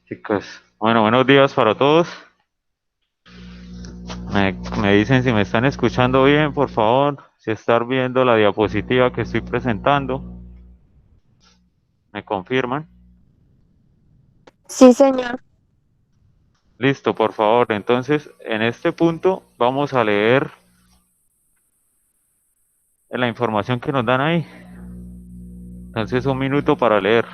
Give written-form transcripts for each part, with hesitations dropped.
Chicos, bueno, buenos días para todos. Me dicen si me están escuchando bien, por favor, si están viendo la diapositiva que estoy presentando, me confirman. Sí, señor. Listo, por favor. Entonces, en este punto vamos a leer la información que nos dan ahí. Entonces, un minuto para leer.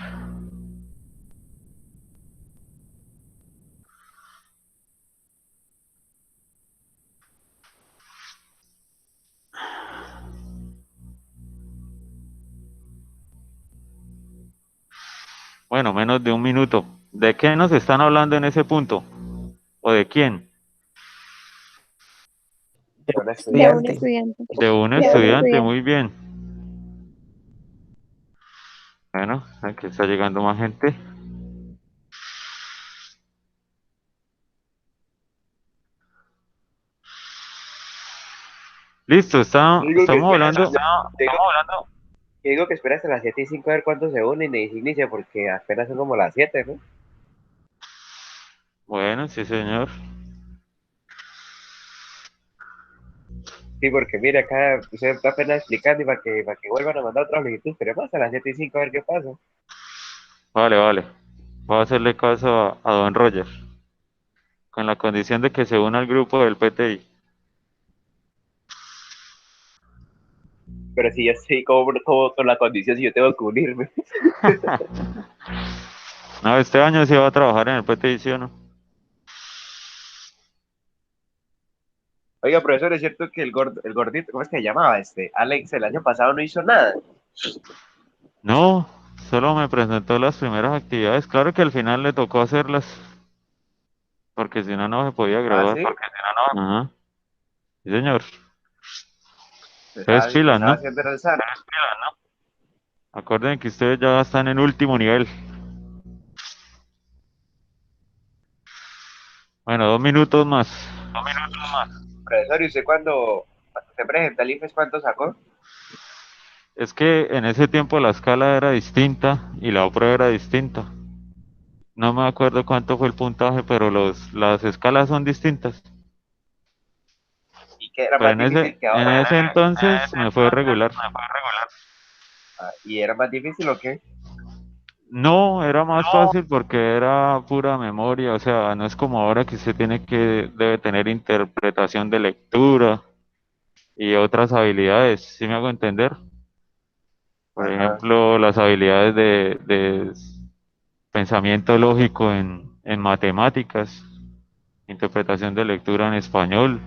Bueno, menos de un minuto. ¿De qué nos están hablando en ese punto? ¿O de quién? De un De un estudiante. estudiante. De un De un estudiante, estudiante. muy bien. Bueno, aquí está llegando más gente. Listo, Digo que estamos espera, hablando. digo, digo que espera hasta las 7:05 a ver cuántos se unen y se inicia, porque apenas son como las 7, ¿no? Bueno, sí, señor. Sí, porque mire, acá usted está apenas explicando y para que vuelvan a mandar otra solicitud, pero más a las 7:05 a ver qué pasa. Vale, vale. Voy a hacerle caso a don Roger, con la condición de que se una al grupo del PTI. Pero si yo estoy como con la condición, si yo tengo que unirme. No, este año sí va a trabajar en el PTI, ¿sí o no? Oiga, profesor, ¿es cierto que el gordito, ¿cómo es que se llamaba este? Alex, el año pasado no hizo nada. No, solo me presentó las primeras actividades. Claro que al final le tocó hacerlas, porque si no, no se podía Ah, graduar. sí, Ajá, sí, señor. Ustedes estaba, pilas, estaba ¿no? haciendo el examen. Acuerden que ustedes ya están en último nivel. Bueno, 2 minutos más. Profesor, ¿y usted cuando se presenta el IFES, cuánto sacó? Es que en ese tiempo la escala era distinta y la prueba era distinta. No me acuerdo cuánto fue el puntaje, pero las escalas son distintas. Y que era Pero más en ese, difícil que en ahora. ese entonces me fue regular. Ah, ¿y era más difícil o qué? No, era más fácil porque era pura memoria, o sea, no es como ahora que usted debe tener interpretación de lectura y otras habilidades, ¿sí me hago entender? Por Ajá. ejemplo, las habilidades de pensamiento lógico en matemáticas, interpretación de lectura en español.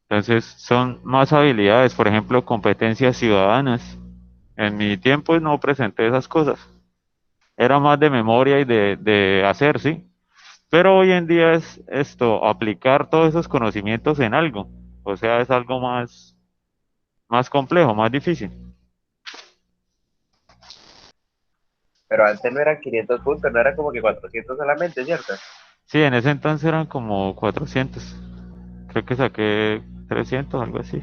Entonces, son más habilidades, por ejemplo, competencias ciudadanas. En mi tiempo no presenté esas cosas. Era más de memoria y de hacer, ¿sí? Pero hoy en día es esto, aplicar todos esos conocimientos en algo. O sea, es algo más complejo, más difícil. Pero antes no eran 500 puntos, no era como que 400 solamente, ¿cierto? Sí, en ese entonces eran como 400. Creo que saqué 300, algo así.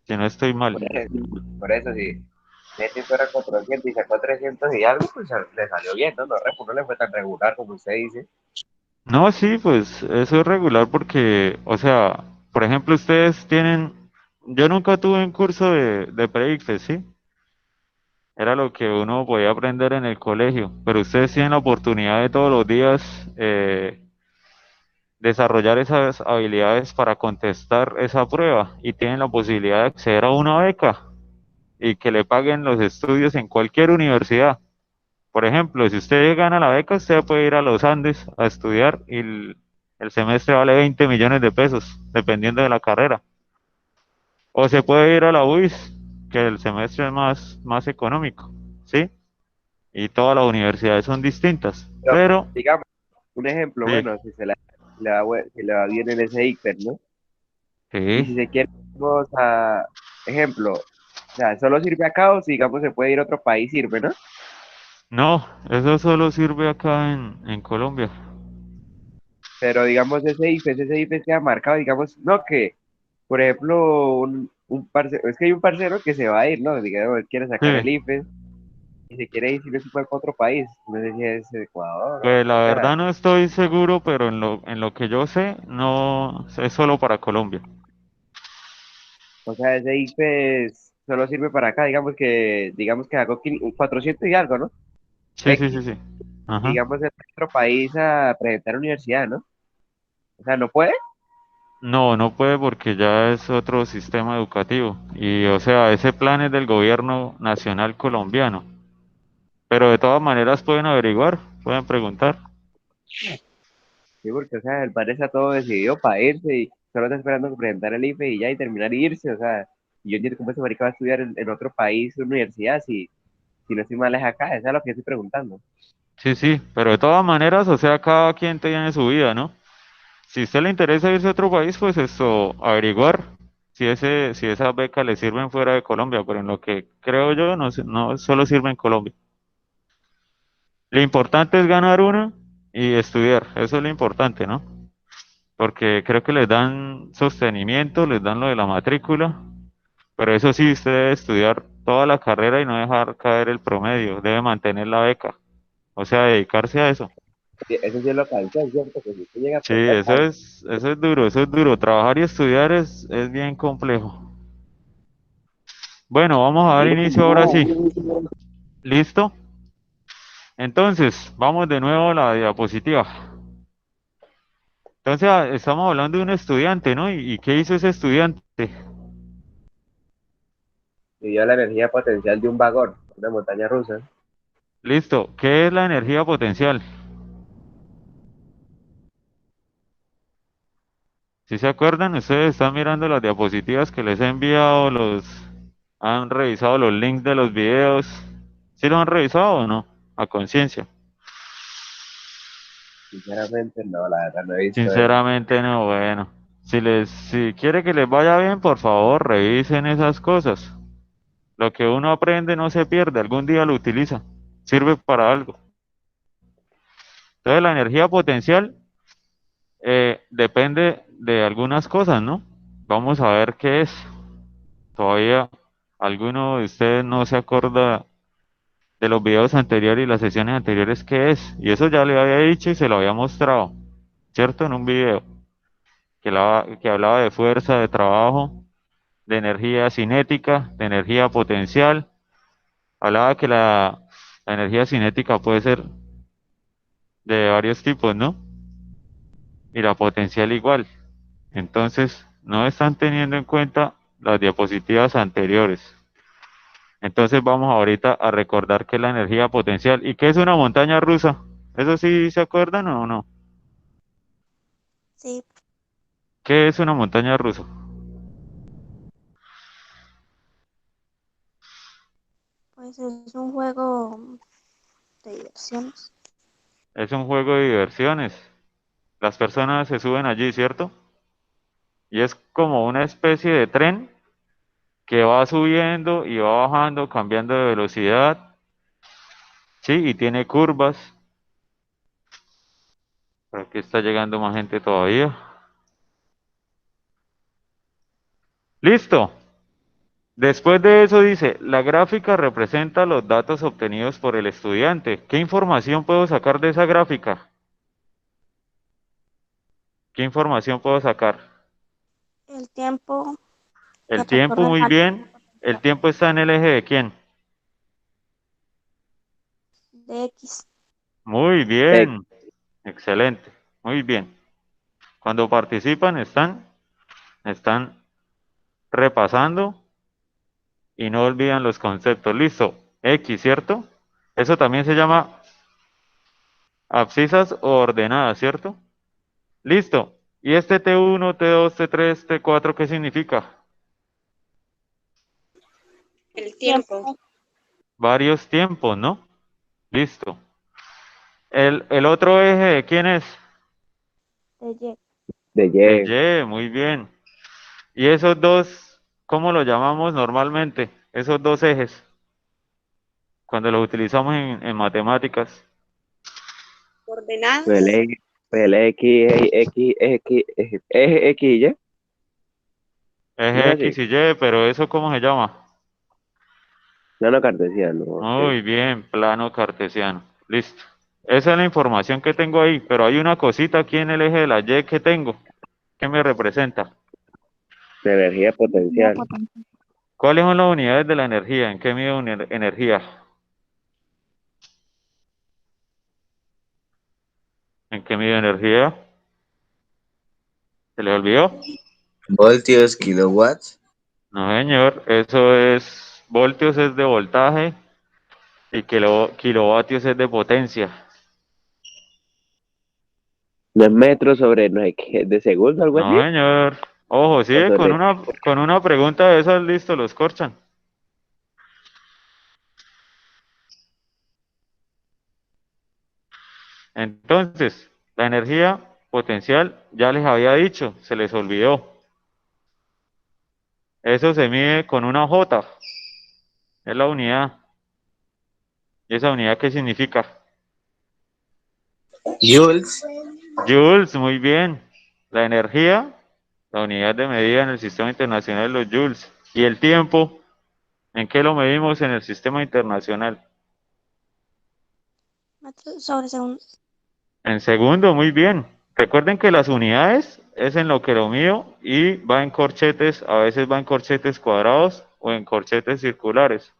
Si no estoy mal. Por eso, por eso sí. En ese tiempo eran 400 y sacó 300 y algo, pues le salió bien, ¿no? No le fue tan regular como usted dice. No, sí, pues eso es regular porque, o sea, por ejemplo, ustedes tienen, yo nunca tuve un curso de pre-ICFES, ¿sí? Era lo que uno podía aprender en el colegio, pero ustedes tienen la oportunidad de todos los días desarrollar esas habilidades para contestar esa prueba y tienen la posibilidad de acceder a una beca y que le paguen los estudios en cualquier universidad. Por ejemplo, si usted gana la beca, usted puede ir a los Andes a estudiar y el semestre vale 20 millones de pesos, dependiendo de la carrera. O se puede ir a la UIS, que el semestre es más económico, ¿sí? Y todas las universidades son distintas, Pero, pero digamos, un ejemplo, sí, bueno, si se le va bien en ese ICFER, ¿no? Y sí. si se quiere, vamos a, ejemplo, o sea, solo sirve acá o si, digamos, se puede ir a otro país, sirve, ¿no? No, eso solo sirve acá en Colombia. Pero, digamos, ese IFES queda marcado, digamos, no que, por ejemplo, un parcero, es que hay un parcero que se va a ir, ¿no? Digamos, él quiere sacar el Sí, IFES y se quiere ir, si no se fue para otro país, no sé si es Ecuador o pues la sea, verdad no estoy seguro, pero en lo que yo sé, no es solo para Colombia. o sea, ese IFES solo sirve para acá, digamos que hago 400 y algo, ¿no? Sí, sí, sí, X, sí. Ajá. digamos, en otro país a presentar universidad, ¿no? O sea, ¿no puede? No, no puede porque ya es otro sistema educativo. Y o sea, ese plan es del gobierno nacional colombiano. Pero de todas maneras pueden averiguar, pueden preguntar. Sí, porque, o sea, el padre está todo decidido para irse y solo está esperando presentar el IFE y ya y terminar y irse, o sea, y yo entiendo cómo ese marica va a estudiar en otro país, universidad, si no estoy mal es acá, eso es lo que estoy preguntando. Sí, sí, pero de todas maneras, o sea, cada quien tiene su vida, ¿no? Si a usted le interesa irse a otro país, pues eso, averiguar si esas becas le sirven fuera de Colombia, pero en lo que creo yo, no, no solo sirve en Colombia. Lo importante es ganar una y estudiar, eso es lo importante, ¿no? Porque creo que les dan sostenimiento, les dan lo de la matrícula, pero eso sí, usted debe estudiar toda la carrera y no dejar caer el promedio, debe mantener la beca, o sea, dedicarse a eso. Eso sí es lo que es cierto, que si usted llega a Sí, aprender, eso es duro, eso es duro. Trabajar y estudiar es bien complejo. Bueno, vamos a dar inicio ahora sí. ¿Listo? Entonces, vamos de nuevo a la diapositiva. Entonces, estamos hablando de un estudiante, ¿no? Y qué hizo ese estudiante? midió la energía potencial de un vagón, una montaña rusa. Listo. ¿Qué es la energía potencial? Si se acuerdan, ustedes están mirando las diapositivas que les he enviado, han revisado los links de los videos. ¿Sí lo han revisado o no? A conciencia. Sinceramente, no, la verdad no he visto eso. Sinceramente no, bueno. Si quiere que les vaya bien, por favor, revisen esas cosas. Lo que uno aprende no se pierde, algún día lo utiliza. Sirve para algo. Entonces la energía potencial depende de algunas cosas, ¿no? Vamos a ver qué es. Todavía alguno de ustedes no se acuerda de los videos anteriores y las sesiones anteriores qué es. Y eso ya le había dicho y se lo había mostrado, ¿cierto? En un video que hablaba de fuerza, de trabajo, de energía cinética, de energía potencial. Hablaba que la energía cinética puede ser de varios tipos, ¿no? Y la potencial igual. Entonces, no están teniendo en cuenta las diapositivas anteriores. Entonces, vamos ahorita a recordar qué es la energía potencial y qué es una montaña rusa. ¿Eso sí se acuerdan o no? Sí, ¿Qué es una montaña rusa? pues es un juego de diversiones. Es un juego de diversiones. Las personas se suben allí, ¿cierto? Y es como una especie de tren que va subiendo y va bajando, cambiando de velocidad, sí, y tiene curvas. Por aquí está llegando más gente todavía. Listo. Después de eso dice, la gráfica representa los datos obtenidos por el estudiante. ¿Qué información puedo sacar de esa gráfica? ¿Qué información puedo sacar? El tiempo que El tiempo, recorre muy la bien. El potencial tiempo está en el eje de quién. de X. Muy Eh, bien. Excelente. Muy bien. Cuando participan están repasando y no olvidan los conceptos. Listo. X, ¿cierto? Eso también se llama abscisas o ordenadas, ¿cierto? Listo. ¿Y este T1, T2, T3, T4 qué significa? El tiempo Varios tiempos, ¿no? Listo. El otro eje de quién es? de Y. de Del Y, Y, muy bien. ¿Y esos dos, cómo lo llamamos normalmente? Esos dos ejes, cuando los utilizamos en matemáticas. pues Coordenadas. el, pues el X, X, X, X, X, Y, ¿No es Eje X así? y Y, pero ¿eso cómo se llama? Plano cartesiano, ok. Muy bien, plano cartesiano. Listo. Esa es la información que tengo ahí, pero hay una cosita aquí en el eje de la Y que tengo, que me representa. De energía Energía potencial. potencial. ¿Cuáles son las unidades de la energía? ¿En qué mido energía? ¿En qué mido energía? ¿Se le olvidó? Voltios, kilowatts. No, señor, eso es, voltios es de voltaje y kilovatios es de potencia. ¿No es metro sobre no sé qué, de segundo, algo No, así? señor. Ojo, sí, O sobre... con una pregunta de esas, listo, los corchan. Entonces, la energía potencial, ya les había dicho, se les olvidó. Eso se mide con una J, es la unidad. ¿Y esa unidad qué significa? Joules. Joules, muy bien. La energía, la unidad de medida en el Sistema Internacional de los Joules. ¿Y el tiempo? ¿En qué lo medimos en el Sistema Internacional? Metros sobre segundo. En segundo, muy bien. Recuerden que las unidades es en lo que lo mido y va en corchetes, a veces va en corchetes cuadrados o en corchetes circulares.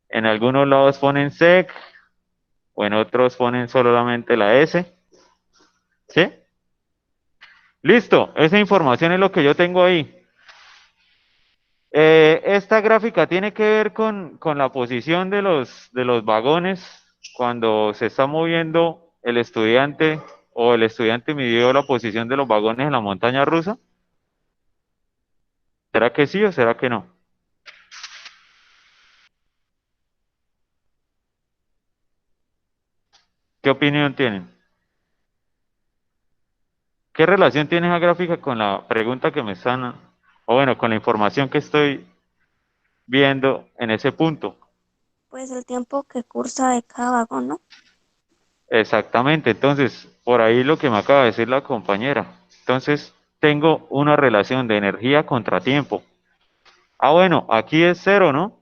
En algunos lados ponen sec o en otros ponen solamente la S. ¿Sí? Listo, esa información es lo que yo tengo ahí. Esta gráfica tiene que ver con la posición de los vagones cuando se está moviendo el estudiante o el estudiante midió la posición de los vagones en la montaña rusa. ¿Será que sí o será que no? ¿Qué opinión tienen? ¿Qué relación tiene esa gráfica con la pregunta que me están, o bueno, con la información que estoy viendo en ese punto? Pues el tiempo que cursa de cada vagón, ¿no? Exactamente, entonces, por ahí lo que me acaba de decir la compañera. Entonces, tengo una relación de energía contra tiempo. Ah, bueno, aquí es cero, ¿no?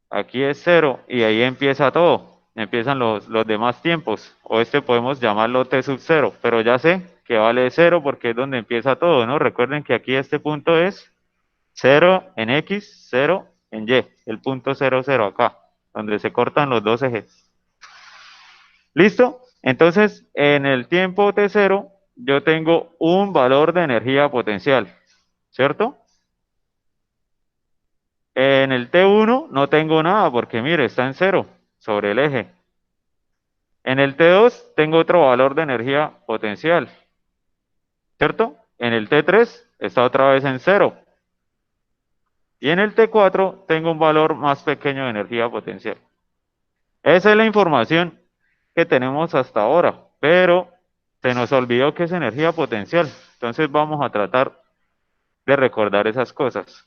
Aquí es cero y ahí empieza todo. Empiezan los demás tiempos. O este podemos llamarlo t sub cero, pero ya sé que vale cero porque es donde empieza todo, ¿no? Recuerden que aquí este punto es cero en X, cero en Y. El punto cero cero acá, donde se cortan los dos ejes. ¿Listo? Entonces, en el tiempo t0, yo tengo un valor de energía potencial, ¿cierto? En el t1 no tengo nada porque, mire, está en cero sobre el eje. En el t2 tengo otro valor de energía potencial, ¿cierto? En el t3 está otra vez en cero. Y en el t4 tengo un valor más pequeño de energía potencial. Esa es la información que tenemos hasta ahora, pero se nos olvidó que es energía potencial. Entonces vamos a tratar de recordar esas cosas.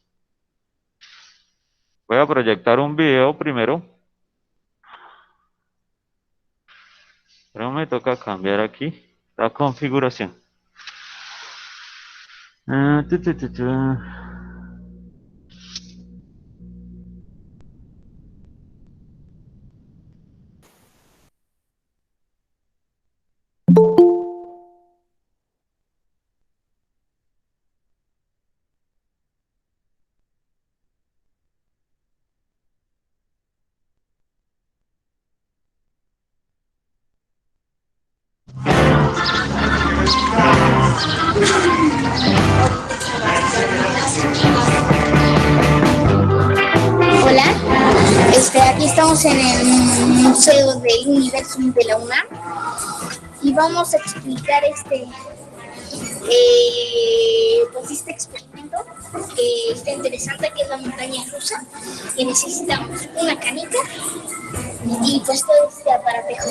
Voy a proyectar un video primero, pero me toca cambiar aquí la configuración. Ah, tu, tu, tu, tu. Hola, aquí estamos en el Museo del Universo de la UNAM y vamos a explicar pues este experimento que está interesante, que es la montaña rusa, que necesitamos una canica y pues todo este aparatejo.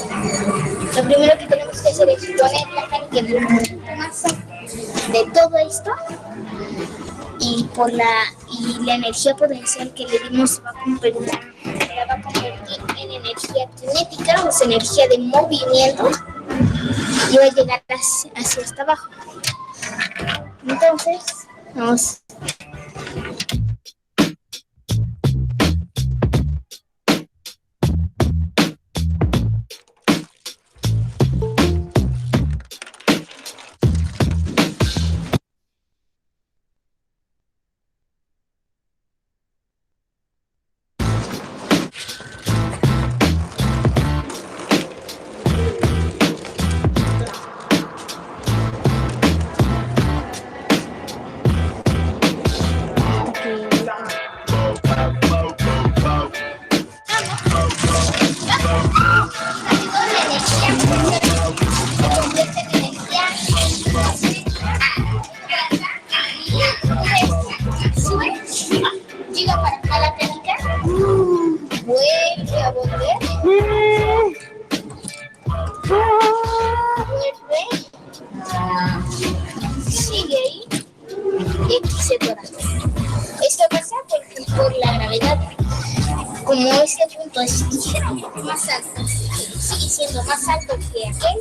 Lo primero que tenemos que hacer es poner la canica en el punto más de todo esto y la energía potencial que le dimos se va a convertir en energía cinética, o sea, energía de movimiento. y va a llegar hacia hasta abajo. Entonces, vamos. Llega para acá la canica, vuelve a volver, vuelve, sigue ahí y aquí se tora. Esto pasa por la gravedad. Como este punto es ligeramente más alto, sigue siendo más alto que aquel,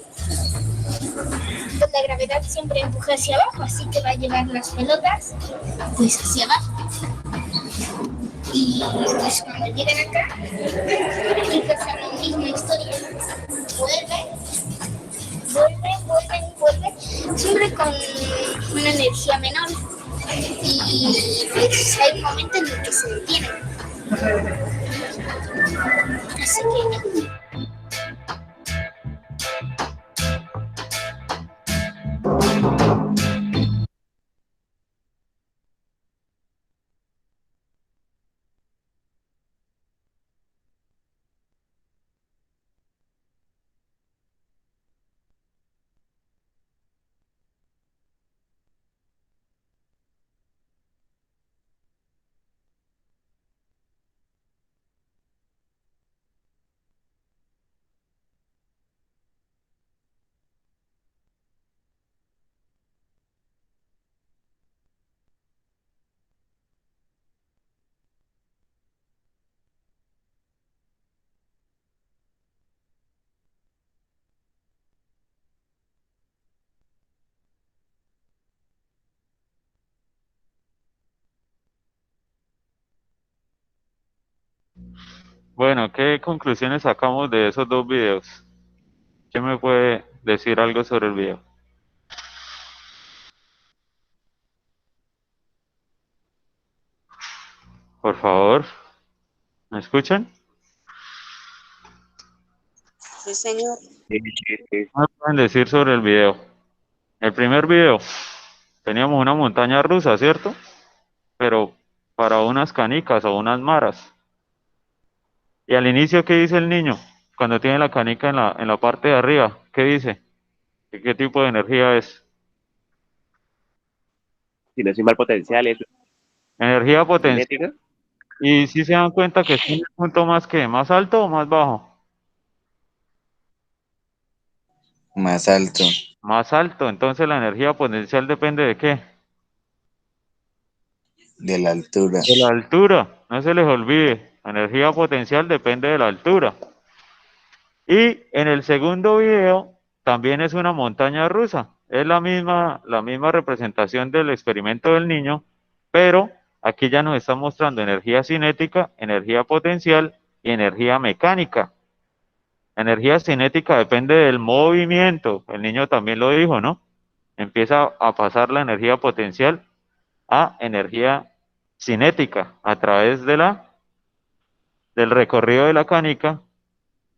pues la gravedad siempre empuja hacia abajo, así que va a llevar las pelotas pues hacia abajo. Y pues cuando llegan acá, aquí pasa la misma historia. Vuelven, siempre con una energía menor. Y pues hay un momento en el que se detienen. Así que Bueno, ¿qué conclusiones sacamos de esos dos videos? ¿Quién me puede decir algo sobre el video? Por favor, ¿me escuchan? Sí, señor. Sí, sí, sí. ¿Qué me pueden decir sobre el video? El primer video, teníamos una montaña rusa, ¿cierto? Pero para unas canicas o unas maras. Y al inicio, ¿qué dice el niño? Cuando tiene la canica en la parte de arriba, ¿qué dice? ¿Qué tipo de energía es? Si no soy mal potencial, eso Energía es potencial. cinética. Y si se dan cuenta que está en el punto más alto o más bajo. Más alto. Más alto, entonces la energía potencial depende de qué? De la altura. De la altura, no se les olvide, la energía potencial depende de la altura. Y en el segundo video también es una montaña rusa, es la misma representación del experimento del niño, pero aquí ya nos está mostrando energía cinética, energía potencial y energía mecánica. La energía cinética depende del movimiento, el niño también lo dijo, ¿no? Empieza a pasar la energía potencial a energía cinética a través del recorrido de la canica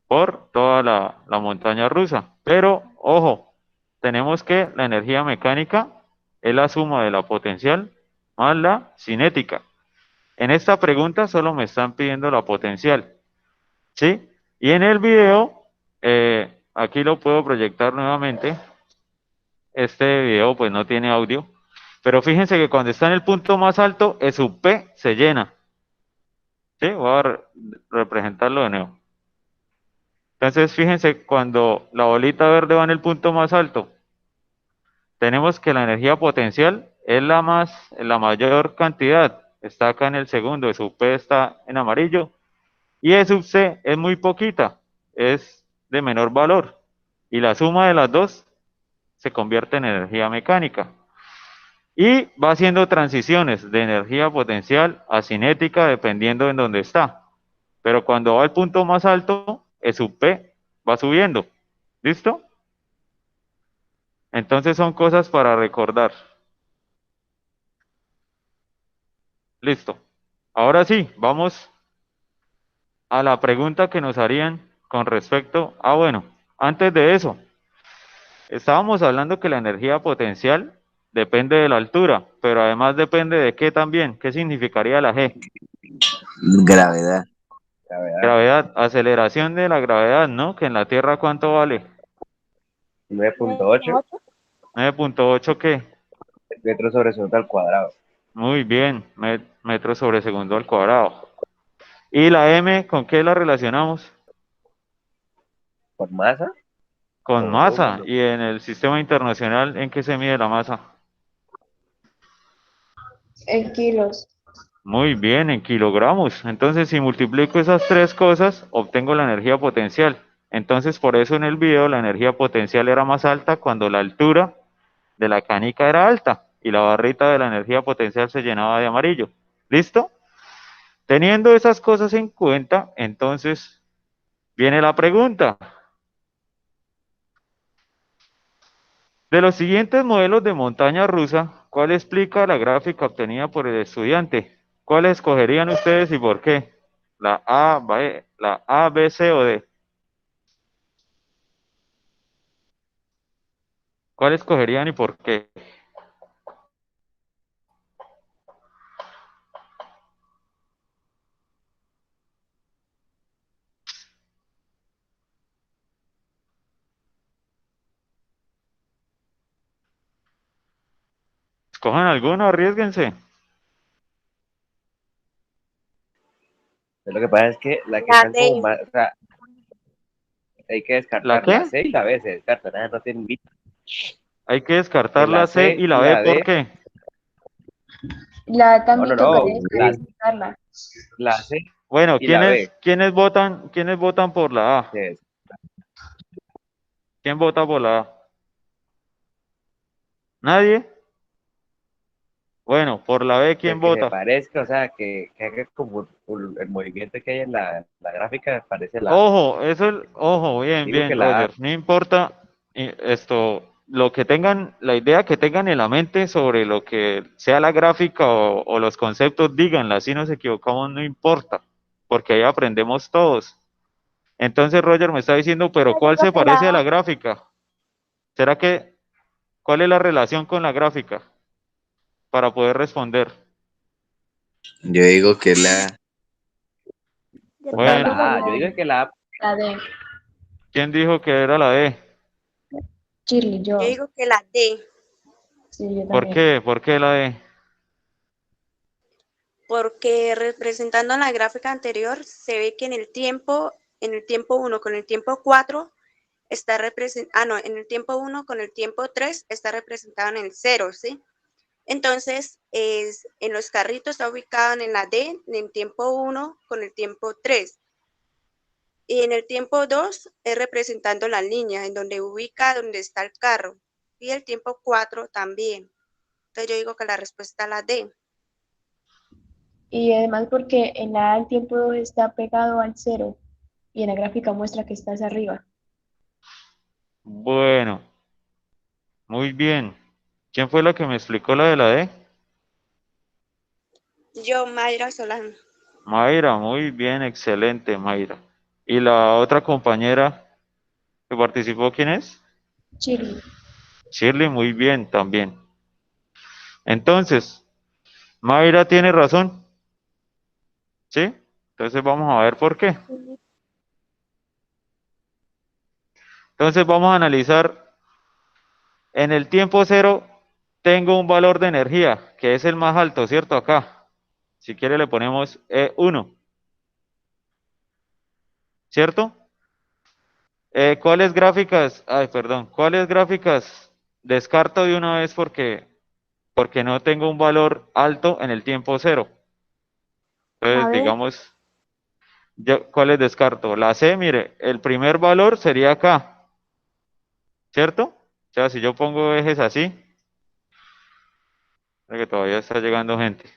por toda la montaña rusa. Pero, ojo, tenemos que la energía mecánica es la suma de la potencial más la cinética. En esta pregunta solo me están pidiendo la potencial, ¿sí? Y en el video, aquí lo puedo proyectar nuevamente. Este video pues no tiene audio, pero fíjense que cuando está en el punto más alto, el sub P se llena. ¿Sí? Voy a representarlo de nuevo. Entonces, fíjense, cuando la bolita verde va en el punto más alto, tenemos que la energía potencial es la mayor cantidad. Está acá en el segundo, el sub P está en amarillo. Y el sub C es muy poquita, es de menor valor. Y la suma de las dos se convierte en energía mecánica. Y va haciendo transiciones de energía potencial a cinética dependiendo en dónde está. Pero cuando va al punto más alto, E sub P va subiendo. ¿Listo? Entonces son cosas para recordar. Listo. Ahora sí, vamos a la pregunta que nos harían con respecto a, bueno, antes de eso, estábamos hablando que la energía potencial depende de la altura, pero además depende de qué también. ¿Qué significaría la G? Gravedad. La verdad, Gravedad, aceleración de la gravedad, ¿no? Que en la Tierra, ¿cuánto vale? 9.8 9.8, ¿qué? metros sobre segundo al cuadrado. Muy bien, metros sobre segundo al cuadrado. ¿Y la M, con qué la relacionamos? ¿Por masa Con o masa. volumen? ¿Y en el sistema internacional en qué se mide la masa? En kilos. Muy bien, en kilogramos. Entonces, si multiplico esas tres cosas, obtengo la energía potencial. Entonces, por eso en el video la energía potencial era más alta cuando la altura de la canica era alta y la barrita de la energía potencial se llenaba de amarillo. ¿Listo? Teniendo esas cosas en cuenta, entonces viene la pregunta. De los siguientes modelos de montaña rusa, ¿cuál explica la gráfica obtenida por el estudiante? ¿Cuál escogerían ustedes y por qué? La A, B, C o D. ¿Cuál escogerían y por qué? Escojan alguno, arriesguense. Pero lo que pasa es que la que La están D. como más, o sea, hay que ¿La descartar la qué? C y la B, se descarta, nada, no tienen vida. Hay que descartar Que la la C C y la y B, la ¿por D, qué? La no, también tocaría la, descartarla. la C Bueno, y la B. ¿quiénes votan por la A? se- ¿Quién vota por la A? ¿Nadie? Bueno, por la B, ¿quién Pues que se vota? parezca, o sea, que haga como el movimiento que hay en la gráfica, parece la, Ojo, ojo, bien, digo que bien, la A, Roger. No importa lo que tengan, la idea que tengan en la mente sobre lo que sea la gráfica o los conceptos, díganla, si nos equivocamos, no importa, porque ahí aprendemos todos. Entonces, Roger me está diciendo, pero Yo ¿cuál digo se que la parece a A. la gráfica? ¿Será que, cuál es la relación con la gráfica para poder responder? Yo digo que la Yo también Bueno, digo la A, la yo A. digo que la A, La de ¿quién dijo que era la D? Shirley, Yo yo. digo que la D, Sí, yo ¿Por también. qué? ¿Por qué la D? porque representando en la gráfica anterior se ve que en el tiempo uno con el tiempo 4 está representado, no, en el tiempo uno con el tiempo 3 está representado en el cero, ¿sí? Entonces, en los carritos está ubicado en la D, en el tiempo uno con el tiempo 3. Y en el tiempo 2 es representando la línea, en donde ubica donde está el carro. Y el tiempo 4 también. Entonces yo digo que la respuesta es la D. Y además porque en la A el tiempo 2 está pegado al cero y en la gráfica muestra que estás arriba. Bueno, muy bien. ¿Quién fue la que me explicó la de la D? Yo, Mayra Solano. Mayra, muy bien, excelente, Mayra. ¿Y la otra compañera que participó, quién es? Shirley. Shirley, muy bien también. Entonces, Mayra tiene razón, ¿sí? Entonces vamos a ver por qué. Entonces vamos a analizar, en el tiempo cero tengo un valor de energía, que es el más alto, ¿cierto? Acá. Si quiere le ponemos E1, ¿cierto? ¿Cuáles gráficas? Ay, perdón, ¿cuáles gráficas descarto de una vez porque no tengo un valor alto en el tiempo cero? A Entonces, ver, digamos, ¿cuáles descarto? La C, mire, el primer valor sería acá, ¿cierto? O sea, si yo pongo ejes así, que todavía está llegando gente.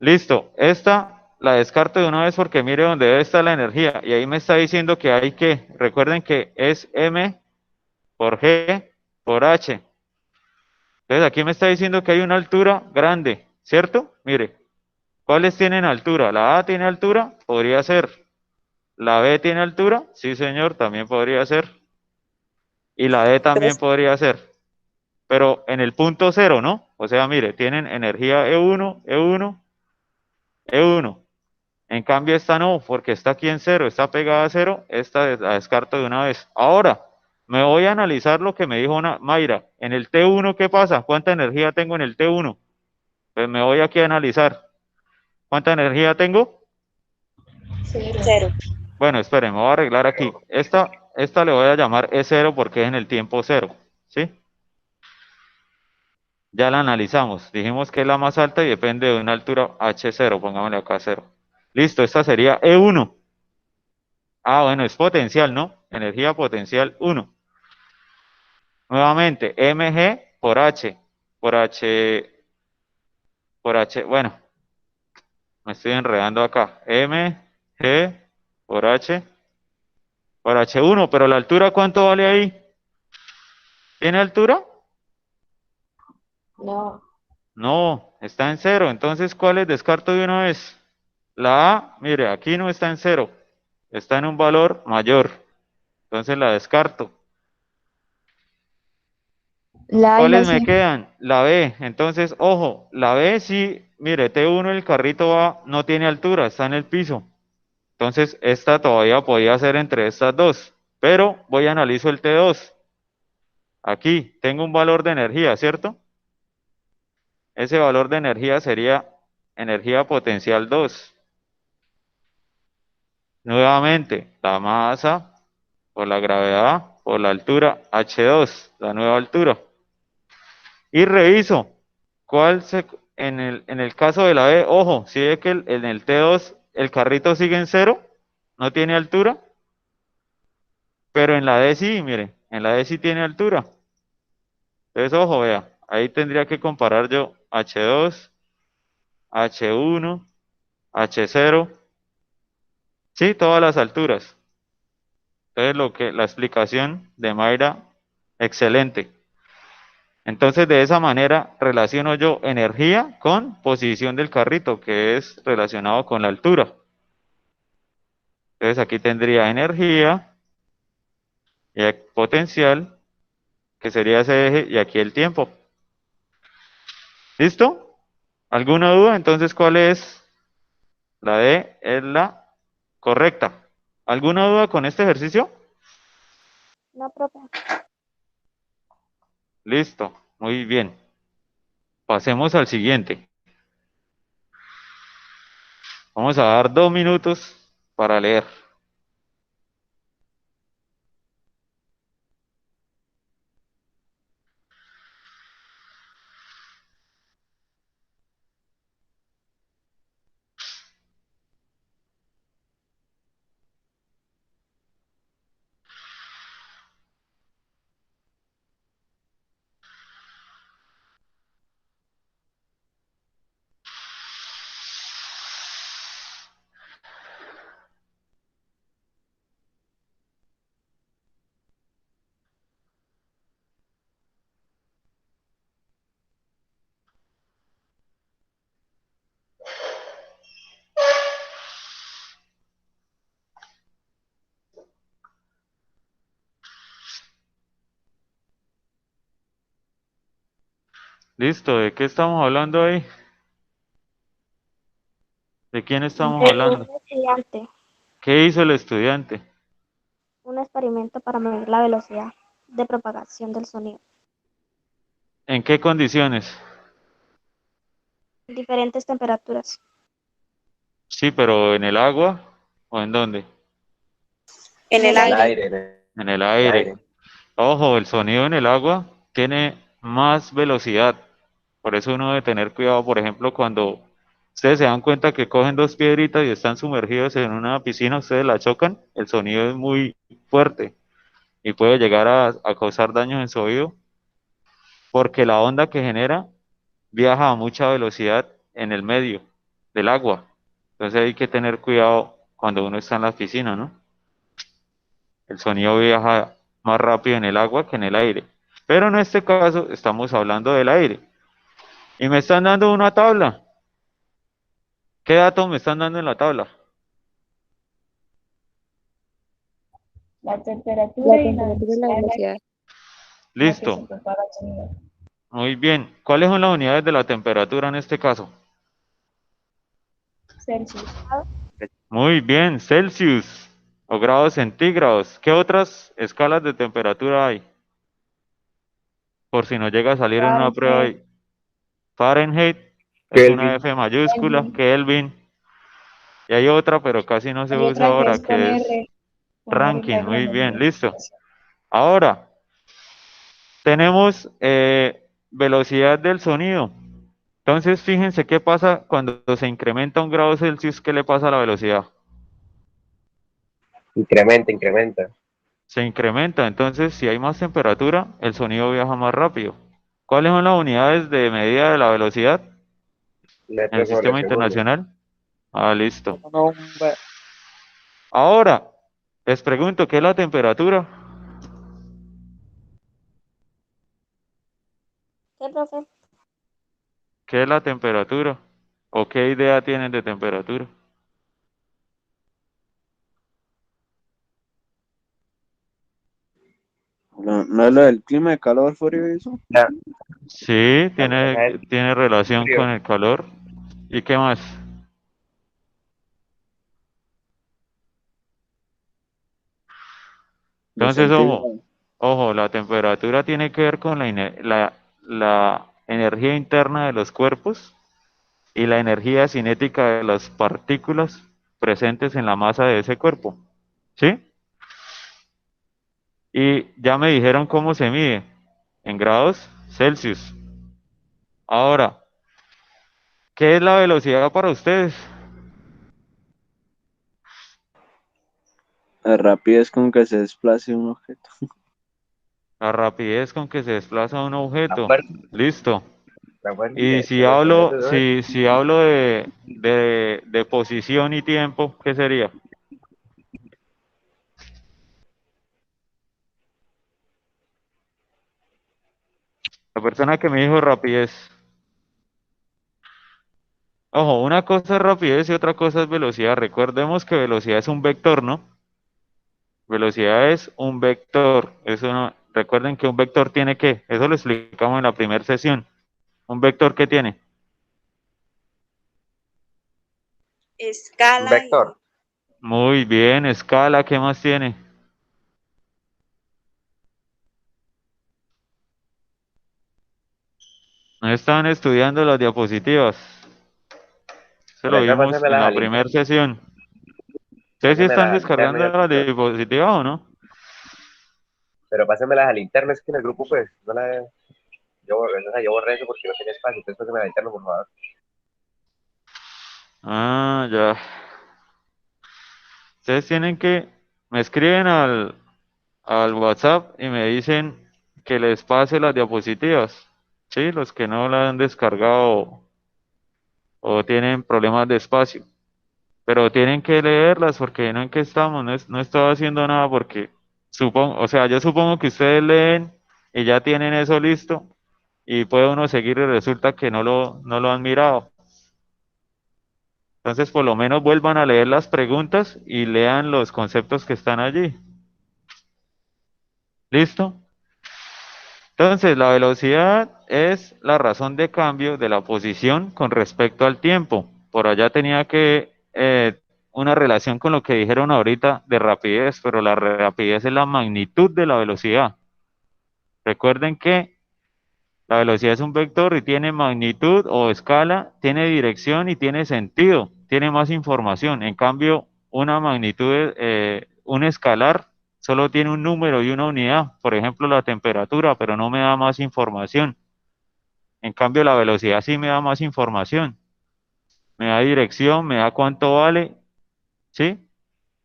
Listo, esta la descarto de una vez porque mire dónde debe estar la energía. Y ahí me está diciendo que hay que, recuerden que es M por G por H. Entonces aquí me está diciendo que hay una altura grande, ¿cierto? Mire, ¿cuáles tienen altura? La A tiene altura, podría ser. La B tiene altura, sí señor, también podría ser. Y la D también Entonces, podría ser. Pero en el punto cero, ¿no? O sea, mire, tienen energía E1, E1, E1. En cambio esta no, porque está aquí en cero, está pegada a cero, esta la descarto de una vez. Ahora, me voy a analizar lo que me dijo Mayra. En el T1, ¿qué pasa? ¿Cuánta energía tengo en el T1? Pues me voy aquí a analizar. ¿Cuánta energía tengo? 0. cero. Bueno, esperen, me voy a arreglar aquí. Esta le voy a llamar E0 porque es en el tiempo cero, ¿sí? Ya la analizamos. Dijimos que es la más alta y depende de una altura H0, pongámosle acá 0. Listo, esta sería E1. Ah, bueno, es potencial, ¿no? Energía potencial 1. Nuevamente, mg por H, bueno, me estoy enredando acá. mg por H1, pero la altura, ¿cuánto vale ahí? ¿Tiene altura? No. No, está en cero. Entonces, ¿cuáles descarto de una vez? La A, mire, aquí no está en cero, está en un valor mayor. Entonces la descarto. La A y la ¿Cuáles C. me quedan? La B. Entonces, ojo, la B sí, mire, T1 el carrito va, no tiene altura, está en el piso. Entonces, esta todavía podía ser entre estas dos. Pero voy a analizar el T2. Aquí tengo un valor de energía, ¿cierto? Ese valor de energía sería energía potencial 2. Nuevamente, la masa por la gravedad por la altura H2, la nueva altura. Y reviso cuál se, en el caso de la B, ojo, si ve que en el T2 el carrito sigue en cero, no tiene altura, pero en la D sí, mire, en la D sí tiene altura. Entonces, ojo, vea, ahí tendría que comparar yo H2, H1, H0, sí, todas las alturas. Entonces, la explicación de Mayra, excelente. Entonces, de esa manera relaciono yo energía con posición del carrito, que es relacionado con la altura. Entonces, aquí tendría energía y potencial, que sería ese eje, y aquí el tiempo. ¿Listo? ¿Alguna duda? Entonces, ¿cuál es? La D es la correcta. ¿Alguna duda con este ejercicio? No, profe. Listo, muy bien. Pasemos al siguiente. Vamos a dar 2 minutos para leer. Listo, ¿de qué estamos hablando ahí? ¿De quién estamos De un hablando? estudiante, ¿Qué hizo el estudiante? un experimento para medir la velocidad de propagación del sonido. ¿En qué condiciones? Diferentes temperaturas. Sí, pero ¿en el agua o en dónde? En el En el aire. aire, En el el aire. aire. Ojo, el sonido en el agua tiene más velocidad. Por eso uno debe tener cuidado, por ejemplo, cuando ustedes se dan cuenta que cogen dos piedritas y están sumergidos en una piscina, ustedes la chocan, el sonido es muy fuerte y puede llegar a causar daños en su oído porque la onda que genera viaja a mucha velocidad en el medio del agua. Entonces hay que tener cuidado cuando uno está en la piscina, ¿no? El sonido viaja más rápido en el agua que en el aire. Pero en este caso estamos hablando del aire. Y me están dando una tabla. ¿Qué datos me están dando en la tabla? La temperatura y la Y la velocidad velocidad. en la que se Listo. propaga el sonido. Muy bien. ¿Cuáles son las unidades de la temperatura en este caso? Celsius. Muy bien, Celsius o grados centígrados. ¿Qué otras escalas de temperatura hay? Por si nos llega a salir en una prueba Fahrenheit, ahí. Fahrenheit es una Kelvin. F mayúscula, Kelvin. Kelvin. Y hay otra, pero casi no se Hay usa otra que ahora, es con que es R, con R ranking. larga Muy en bien, medio. listo. Ahora, tenemos velocidad del sonido. Entonces, fíjense qué pasa cuando se incrementa un grado Celsius, ¿qué le pasa a la velocidad? Incrementa, incrementa. Se incrementa. Entonces, si hay más temperatura, el sonido viaja más rápido. ¿Cuáles son las unidades de medida de la velocidad en el Metros sobre sistema segundo. internacional? Ah, listo. No, hombre. Ahora, les pregunto, ¿qué es la temperatura? ¿Qué, profe? ¿Qué es la temperatura? ¿O qué idea tienen de temperatura? No es lo del clima de calor, frío y eso. La, Sí, la masa es tiene relación frío. con el calor. ¿Y qué más? Los Entonces, ojo, centígrados. ojo, la temperatura tiene que ver con la energía interna de los cuerpos y la energía cinética de las partículas presentes en la masa de ese cuerpo. ¿Sí? Y ya me dijeron cómo se mide, en grados Celsius. Ahora, ¿qué es la velocidad para ustedes? La rapidez con que se desplace un objeto. La rapidez con que se desplaza un La objeto. fuerza, Listo. la fuerza y Y la si dirección de hablo, los dos. si hablo de posición y tiempo, ¿qué sería? La persona que me dijo rapidez. Ojo, una cosa es rapidez y otra cosa es velocidad. Recordemos que velocidad es un vector, ¿no? Velocidad es un vector. Recuerden que un vector tiene que, eso lo explicamos en la primera sesión. ¿Un vector qué tiene? Un Escala y vector. Muy bien, escala, ¿qué más tiene? No estaban estudiando las diapositivas. Se Pero lo esa vimos en pásamelas la al primera internet. sesión. ¿Ustedes sí están Pásamelas al internet. descargando las diapositivas o no? Pero pásamelas al internet, es que en el grupo, pues, no la. Yo borré eso porque no tenía espacio. Entonces, pásamelas al interno, por favor. Ah, ya. Ustedes tienen que, me escriben al WhatsApp y me dicen que les pase las diapositivas. Sí, los que no la han descargado o tienen problemas de espacio. Pero tienen que leerlas porque no en qué estamos, no estaba haciendo nada porque supongo, o sea, yo supongo que ustedes leen y ya tienen eso listo y puede uno seguir y resulta que no lo han mirado. Entonces, por lo menos vuelvan a leer las preguntas y lean los conceptos que están allí. ¿Listo? Entonces, la velocidad es la razón de cambio de la posición con respecto al tiempo. Por allá tenía que una relación con lo que dijeron ahorita de rapidez, pero la rapidez es la magnitud de la velocidad. Recuerden que la velocidad es un vector y tiene magnitud o escala, tiene dirección y tiene sentido, tiene más información. En cambio, una magnitud, un escalar, solo tiene un número y una unidad, por ejemplo, la temperatura, pero no me da más información. En cambio, la velocidad sí me da más información, me da dirección, me da cuánto vale, ¿sí?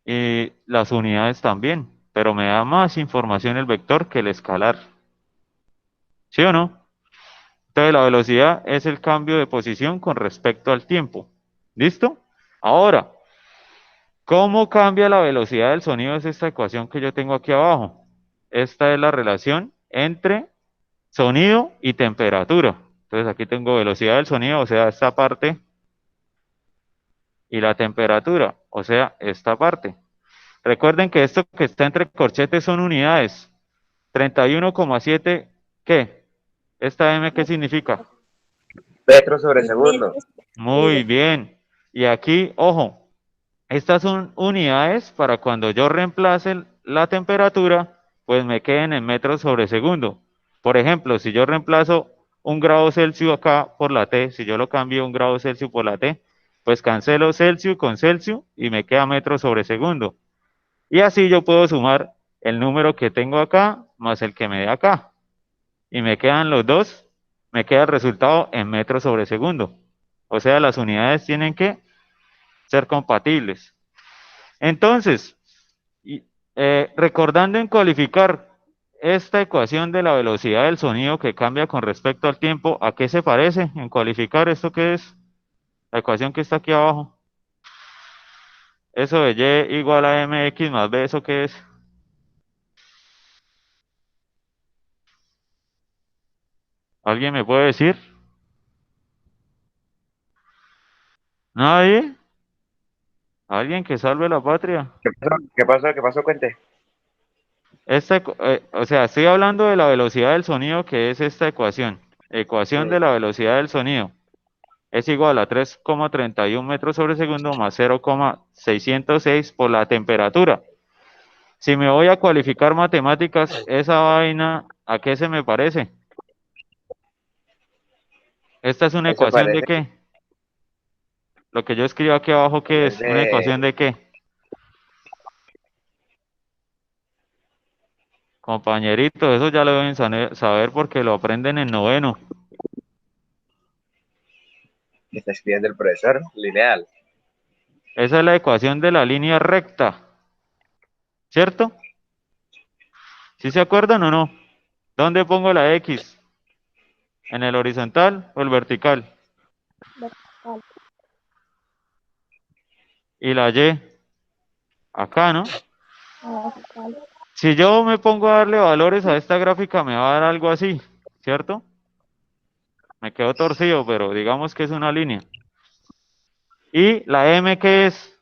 Y las unidades también. pero me da más información el vector que el escalar. ¿Sí o no? Entonces la velocidad es el cambio de posición con respecto al tiempo. ¿Listo? Ahora, ¿cómo cambia la velocidad del sonido? Es esta ecuación que yo tengo aquí abajo. Esta es la relación entre sonido y temperatura. Entonces aquí tengo velocidad del sonido, o sea, esta parte, y la temperatura, o sea, esta parte. Recuerden que esto que está entre corchetes son unidades. 31,7, ¿qué? ¿Esta M qué significa? Metros sobre segundo. Muy bien. Y aquí, ojo, estas son unidades para cuando yo reemplace la temperatura, pues me queden en metros sobre segundo. Por ejemplo, si yo reemplazo 1 grado Celsius acá por la T, si yo lo cambio 1 grado Celsius por la T, pues cancelo Celsius con Celsius y me queda metros sobre segundo. Y así yo puedo sumar el número que tengo acá más el que me dé acá. Y me quedan los dos, me queda el resultado en metros sobre segundo. O sea, las unidades tienen que ser compatibles. Entonces, recordando en cualificar esta ecuación de la velocidad del sonido que cambia con respecto al tiempo, ¿a qué se parece en cualificar esto que es? La ecuación que está aquí abajo. Eso de y igual a mx más b, ¿eso qué es? ¿Alguien me puede decir? ¿Nadie? ¿Alguien que salve la patria? ¿Qué pasó? ¿Qué pasó? ¿Qué pasó? Cuente. O sea, estoy hablando de la velocidad del sonido, que es esta ecuación. Ecuación de Sí. la velocidad del sonido es igual a 3,31 metros sobre segundo más 0,606 por la temperatura. Si me voy a cualificar matemáticas, esa vaina, ¿a qué se me parece? ¿Esta es una Eso ecuación de parece qué? Lo que yo escribo aquí abajo, ¿qué que es? ¿Una ecuación de qué? Compañeritos, eso ya lo deben saber porque lo aprenden en noveno. que está escribiendo el profesor, lineal. Esa es la ecuación de la línea recta, ¿cierto? ¿Sí se acuerdan o no? ¿Dónde pongo la X? ¿En el horizontal o el vertical? Vertical. Y la Y, acá, ¿no? Vertical. Si yo me pongo a darle valores a esta gráfica, me va a dar algo así, ¿cierto? Me quedo torcido, pero digamos que es una línea. ¿Y la M qué es?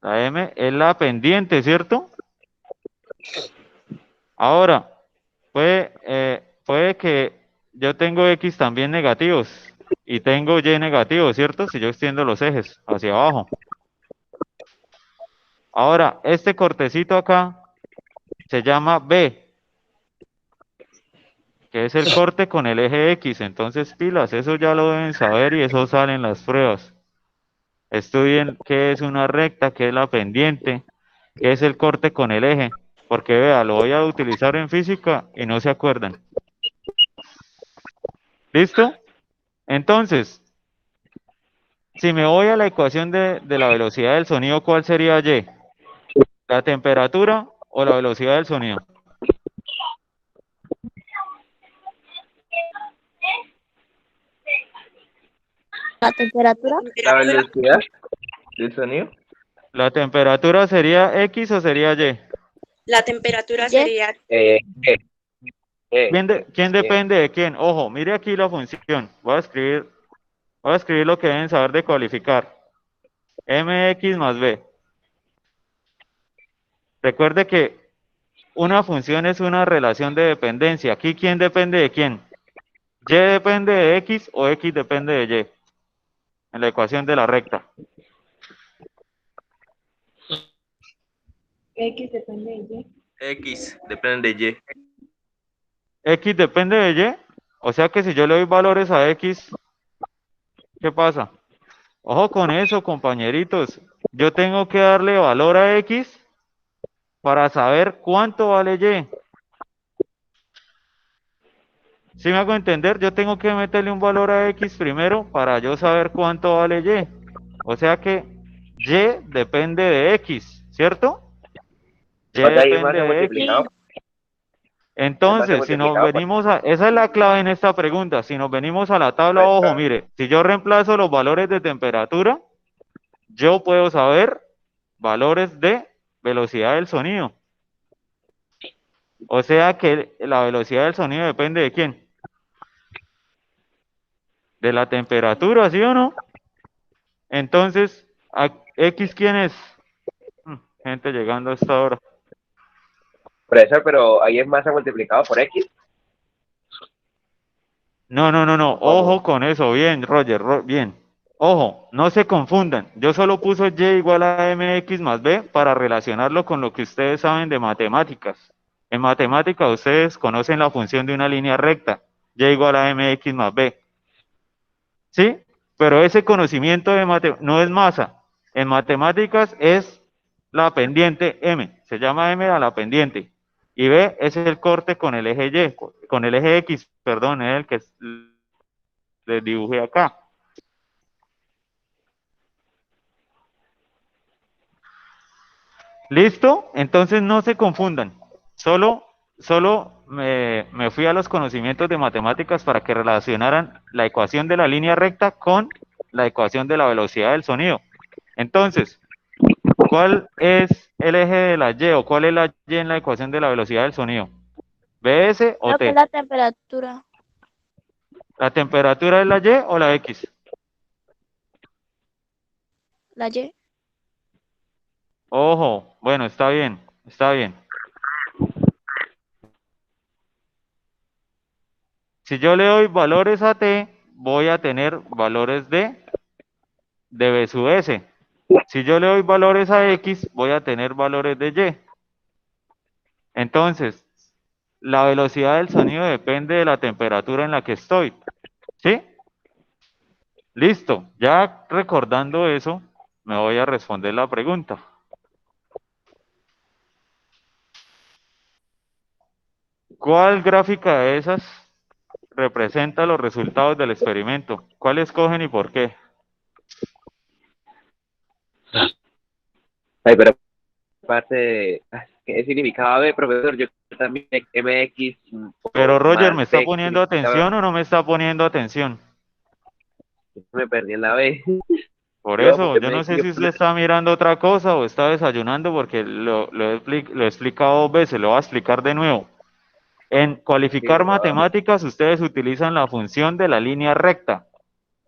La M es la pendiente, ¿cierto? Ahora, puede que yo tengo X también negativos y tengo Y negativos, ¿cierto? Si yo extiendo los ejes hacia abajo. Ahora, este cortecito acá se llama B, que es el corte con el eje X. Entonces, pilas, eso ya lo deben saber y eso sale en las pruebas. Estudien qué es una recta, qué es la pendiente, qué es el corte con el eje, porque vea, lo voy a utilizar en física y no se acuerdan. ¿Listo? Entonces, si me voy a la ecuación de la velocidad del sonido, ¿cuál sería Y? ¿La temperatura o la velocidad del sonido? La temperatura. La velocidad del sonido. ¿La temperatura sería X o sería Y? La temperatura Y. sería ¿Quién depende de quién? Ojo, mire aquí la función. Voy a escribir lo que deben saber de cualificar. Mx más B. Recuerde que una función es una relación de dependencia. Aquí, ¿quién depende de quién? ¿Y depende de X o X depende de Y? En la ecuación de la recta. X depende de Y. X, depende de Y. X depende de Y. O sea que si yo le doy valores a X, ¿qué pasa? Ojo con eso, compañeritos. Yo tengo que darle valor a X para saber cuánto vale Y. Si me hago entender, yo tengo que meterle un valor a X primero para yo saber cuánto vale Y. O sea que Y depende de X, ¿cierto? Y O sea, ahí es más depende de X. multiplicado. Entonces, si nos multiplicado, venimos a, esa es la clave en esta pregunta, si nos venimos a la tabla, pues, ojo, mire, si yo reemplazo los valores de temperatura, yo puedo saber valores de velocidad del sonido. O sea que la velocidad del sonido depende de quién, de la temperatura, ¿sí o no? Entonces, X, ¿quién es? Gente llegando a esta hora. Profesor, pero ahí es masa multiplicado por X. No, ¿Cómo? ojo con eso, bien, Roger, bien. Ojo, no se confundan. Yo solo puse y igual a mx más b para relacionarlo con lo que ustedes saben de matemáticas. En matemáticas ustedes conocen la función de una línea recta, y igual a mx más b. ¿Sí? Pero ese conocimiento de no es masa. En matemáticas es la pendiente m, se llama m a la pendiente. Y b es el corte con el eje y, con el eje x, perdón, es el que les dibujé acá. ¿Listo? Entonces no se confundan. Solo me fui a los conocimientos de matemáticas para que relacionaran la ecuación de la línea recta con la ecuación de la velocidad del sonido. Entonces, ¿cuál es el eje de la Y o cuál es la Y en la ecuación de la velocidad del sonido? ¿BS o Creo que T? es la temperatura. ¿La temperatura es la Y o la X? La Y. Ojo, bueno, está bien, está bien. Si yo le doy valores a T, voy a tener valores de B sub S. Si yo le doy valores a X, voy a tener valores de Y. Entonces, la velocidad del sonido depende de la temperatura en la que estoy. ¿Sí? Listo. Ya recordando eso, me voy a responder la pregunta. ¿Cuál gráfica de esas representa los resultados del experimento? ¿Cuál escogen y por qué? Ay, pero parte de... ¿Qué significaba B, profesor? Yo también MX Pero Roger, más ¿me está B, ¿qué poniendo significaba? atención o no me está poniendo atención? Me perdí en la B. Por Yo, eso, porque yo no MX, sé si usted está mirando otra cosa o está desayunando porque lo he explicado 2 veces, lo voy a explicar de nuevo. En cualificar matemáticas, ustedes utilizan la función de la línea recta,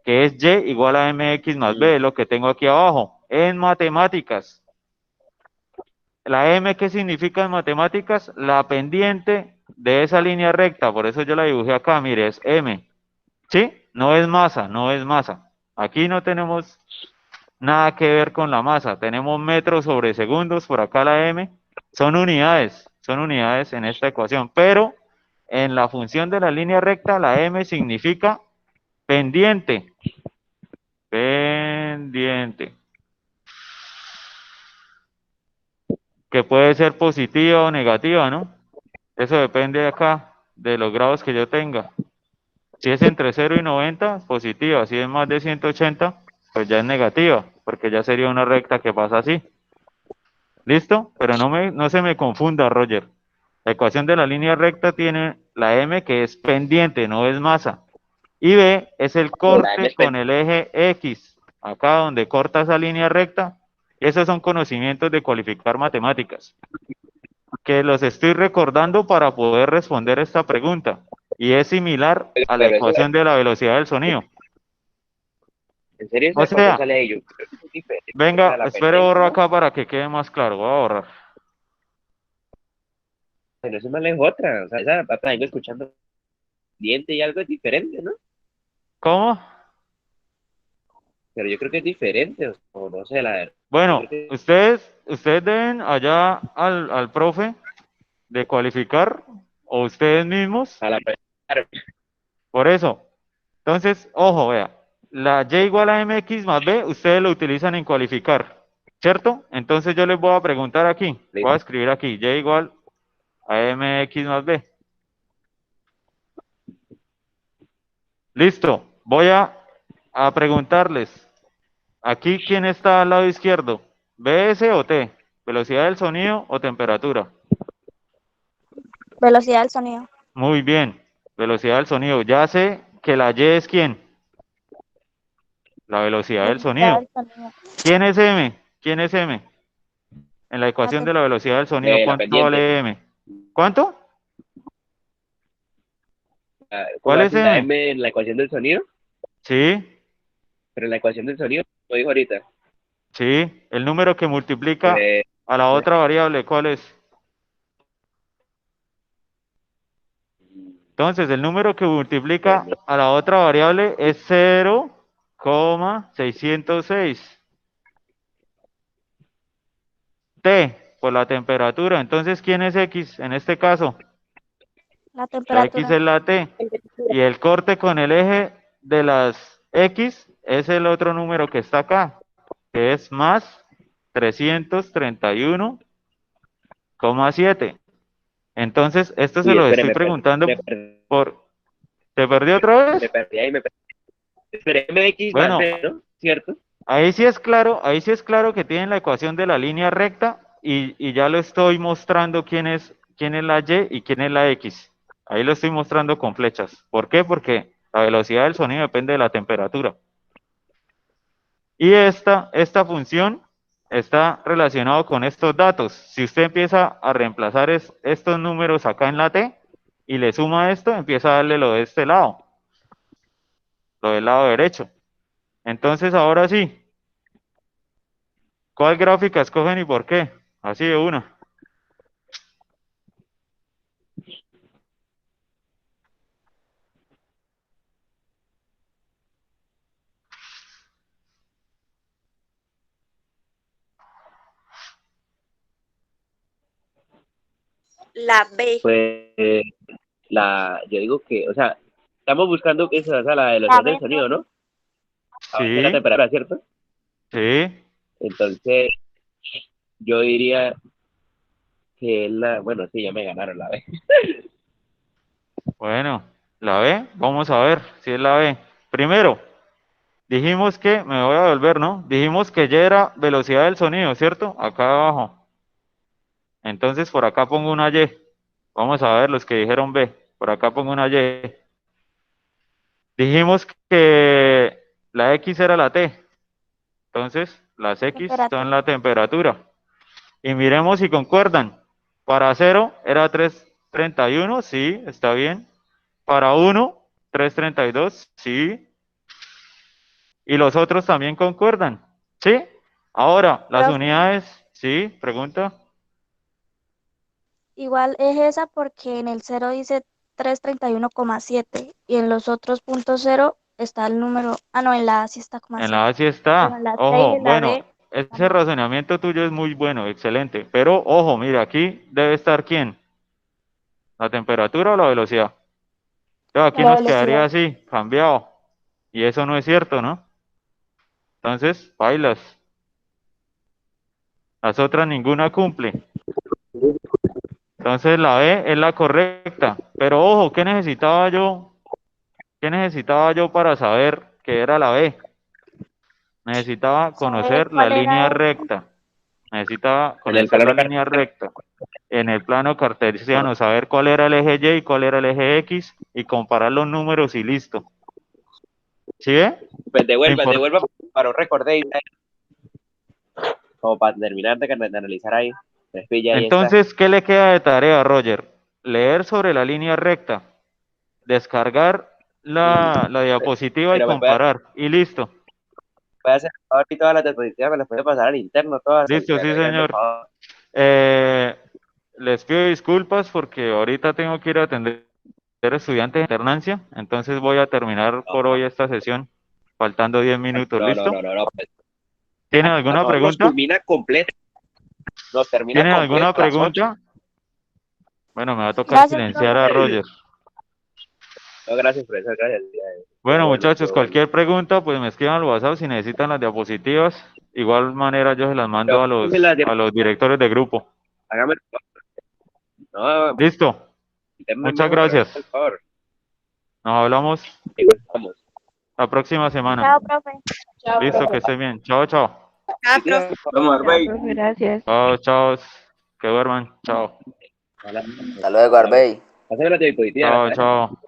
que es y igual a mx más b, es lo que tengo aquí abajo. En matemáticas, ¿la m qué significa en matemáticas? La pendiente de esa línea recta, por eso yo la dibujé acá, mire, es m. ¿Sí? No es masa, no es masa. Aquí no tenemos nada que ver con la masa. Tenemos metros sobre segundos, por acá la m. Son unidades en esta ecuación, pero en la función de la línea recta, la m significa pendiente. Pendiente. Que puede ser positiva o negativa, ¿no? Eso depende de acá, de los grados que yo tenga. Si es entre 0 y 90, positiva. Si es más de 180, pues ya es negativa, porque ya sería una recta que pasa así. ¿Listo? Pero no se me confunda, Roger. La ecuación de la línea recta tiene la m que es pendiente, no es masa. Y B es el corte con el eje X. Acá donde corta esa línea recta. Esos son conocimientos de cualificar matemáticas. Que los estoy recordando para poder responder esta pregunta. Y es similar a la ecuación de la velocidad del sonido. ¿En serio O esa ecuación sea, sale ahí? Yo creo que es diferente. O venga, sea, la espere pendiente, borro ¿no? acá para que quede más claro. Voy a borrar. Pero eso no es otra. O sea, esa papá vengo escuchando diente y algo es diferente, ¿no? ¿Cómo? Pero yo creo que es diferente. O no sé, la verdad. Yo Bueno, creo que ustedes deben allá al profe de cualificar o ustedes mismos. a la claro. Por eso. Entonces, ojo, vea. La y igual a mx más b, ustedes lo utilizan en cualificar. ¿Cierto? Entonces yo les voy a preguntar aquí. Voy a escribir aquí. Y igual a mx más b. Listo. Voy a preguntarles. Aquí, ¿quién está al lado izquierdo? ¿BS o T? ¿Velocidad del sonido o temperatura? Velocidad del sonido. Muy bien, velocidad del sonido. Ya sé que la Y es ¿quién? La velocidad del Velocidad sonido. del sonido. ¿Quién es M? ¿Quién es M? En la ecuación de la velocidad del sonido, La ¿cuánto pendiente. vale M? ¿Cuánto? ¿Cómo ¿Cuál es haces la M? M en la ecuación del sonido? Sí, Pero en la ecuación del sonido, lo dijo ahorita. sí. El número que multiplica Pues, a la otra variable, ¿cuál es? Entonces, el número que multiplica a la otra variable es 0,606. T por la temperatura. Entonces, ¿quién es X en este caso? La La X temperatura. es la T. Y el corte con el eje de las X es el otro número que está acá, que es más 331,7. Entonces, esto se uy, lo espere, estoy preguntando por... ¿Te perdí otra me vez? perdí ahí, me perdí. Espere, MX más Bueno, B, ¿no? ¿Cierto? ahí sí es claro que tienen la ecuación de la línea recta y ya lo estoy mostrando quién es la Y y quién es la X. Ahí lo estoy mostrando con flechas. ¿Por qué? Porque la velocidad del sonido depende de la temperatura. Y esta función está relacionado con estos datos. Si usted empieza a reemplazar estos números acá en la T y le suma esto, empieza a darle lo de este lado, lo del lado derecho. Entonces, ahora sí, ¿cuál gráfica escogen y por qué? Así de una. La B. Pues yo digo que, o sea, estamos buscando que se basa la La velocidad B, del sonido, ¿no? A base de la Sí, temperatura, ¿cierto? sí. Entonces, yo diría que es la, bueno, sí, ya me ganaron la B. Bueno, la B, vamos a ver si es la B. Primero, dijimos que, me voy a volver, ¿no? Dijimos que Y era velocidad del sonido, ¿cierto? Acá abajo. Entonces, por acá pongo una Y. Vamos a ver los que dijeron B. Por acá pongo una Y. Dijimos que la X era la T. Entonces, las X temperatura. son la temperatura. Y miremos si concuerdan. Para 0 era 331, sí, está bien. Para 1, 332, sí. Y los otros también concuerdan, ¿sí? Ahora, las Profe, unidades, sí, pregunta. igual es esa porque en el 0 dice 331,7 y en los otros puntos 0 está el número, no, en la A sí está coma En la 7, A sí pero en está. la C y Ojo, en la bueno, D ese también. razonamiento tuyo es muy bueno, excelente. Pero ojo, mira, aquí debe estar ¿quién? ¿La temperatura o la velocidad? Entonces, aquí La nos velocidad. quedaría así, cambiado. Y eso no es cierto, ¿no? Entonces, bailas. Las otras ninguna cumple. Entonces, la B es la correcta. Pero ojo, ¿qué necesitaba yo? ¿Qué necesitaba yo para saber que era la B? Necesitaba Saber conocer la cuál línea era ese. recta. Necesitaba En el conocer plano la línea cartesiano. recta. En el plano cartesiano, saber cuál era el eje Y y cuál era el eje X y comparar los números y listo. ¿Sí ve? Pues Lo devuelva para un recordé, como para terminar de analizar ahí. Después ya ahí está. Entonces, ¿qué le queda de tarea, Roger? Leer sobre la línea recta, descargar la diapositiva y Pero me comparar. Y listo. puede hacer el favor y todas las diapositivas me las puede pasar al interno, todas ahí, Listo, me sí, regalan el señor. favor. Eh, les pido disculpas porque ahorita tengo que ir a atender estudiantes de alternancia, entonces voy a terminar por hoy esta sesión, faltando 10 minutos. ¿Listo? No, pues, ¿Tienen por alguna favor, nos pregunta? culmina completo. Nos termina ¿Tienen alguna completo a las 8. pregunta? Bueno, me va a tocar Gracias, silenciar profe. a Roger. No, gracias, profesor, gracias. Bueno, Todo bueno, muchachos, todo bueno. cualquier pregunta, pues me escriban al WhatsApp si necesitan las diapositivas. Igual manera yo se las mando Pero, a los directores de grupo. hágame el favor. No, ¿Listo? internet Muchas mejor, pero gracias. hágame el favor. Nos hablamos Igual, vamos. la próxima semana. Chao, profe. Chao, Listo, profe. que estén bien. Chao, chao. Ah, profe. Vamos, Chao, Arbey. profe, gracias. Chao, chao. Que duerman. Chao. Ojalá. Hasta luego, Arbey. Pásame la diapositiva. Chao, chao.